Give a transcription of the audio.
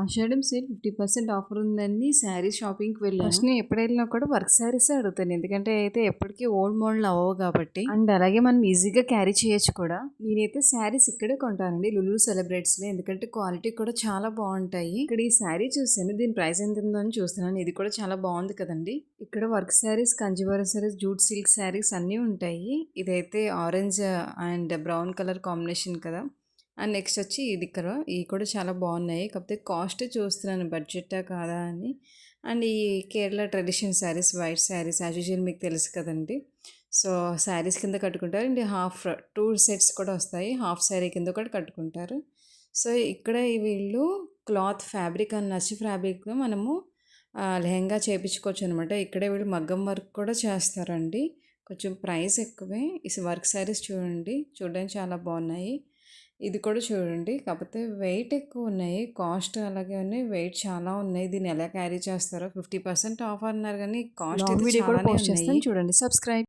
ఆషాఢం sale 50% offer ఉందని శారీ షాపింగ్‌కి వెళ్ళాను. ఫస్ట్ నేను ఎప్పుడు వెళ్ళినా కూడా వర్క్ శారీసే అడుగుతాను. ఎందుకంటే అయితే ఎప్పటికి ఓల్డ్ మోడల్ అవ్వవు కాబట్టి. అండ్ అలాగే మనం ఈజీగా క్యారీ చేయొచ్చు కూడా. నేనైతే శారీస్ ఇక్కడే కొంటానండి లులు సెలబ్రేట్స్‌లో. ఎందుకంటే క్వాలిటీ కూడా చాలా బాగుంటాయి. ఇక్కడ ఈ శారీ చూసాను. దీని ప్రైస్ ఎంత ఉందో అని చూస్తున్నాను. ఇది కూడా చాలా బాగుంది కదండి. ఇక్కడ work saris, Kanjeevaram saris, jute silk saris అన్నీ ఉంటాయి. ఇదైతే orange and brown colour combination కదా. అండ్ నెక్స్ట్ వచ్చి ఇది ఇక్కడ ఇవి కూడా చాలా బాగున్నాయి. కాకపోతే కాస్ట్ చూస్తున్నాను బడ్జెటా కాదా అని. అండ్ ఈ Kerala tradition saris, white saris as usual మీకు తెలుసు కదండి. సో శారీస్ కింద కట్టుకుంటారు అండ్ హాఫ్ 2 సెట్స్ కూడా వస్తాయి. హాఫ్ శారీ కింద కూడా కట్టుకుంటారు. సో ఇక్కడ వీళ్ళు క్లాత్ ఫ్యాబ్రిక్ అని నచ్చి ఫ్యాబ్రిక్ మనము లెహంగా చేయించుకోవచ్చు అనమాట. ఇక్కడే వీళ్ళు మగ్గం వర్క్ కూడా చేస్తారండి. కొంచెం ప్రైస్ ఎక్కువే. ఈ వర్క్ శారీస్ చూడండి, చూడడానికి చాలా బాగున్నాయి. ఇది కూడా చూడండి, కాకపోతే వెయిట్ ఎక్కువ ఉన్నాయి. కాస్ట్ అలాగే ఉన్నాయి, వెయిట్ చాలా ఉన్నాయి. దీన్ని ఎలా క్యారీ చేస్తారో. 50% ఆఫ్ అన్నారు కానీ కాస్ట్ అయితే వీడియో కూడా చాలానే పోస్ట్ ఉన్నాయి. చేస్తాను చూడండి. సబ్స్క్రైబ్.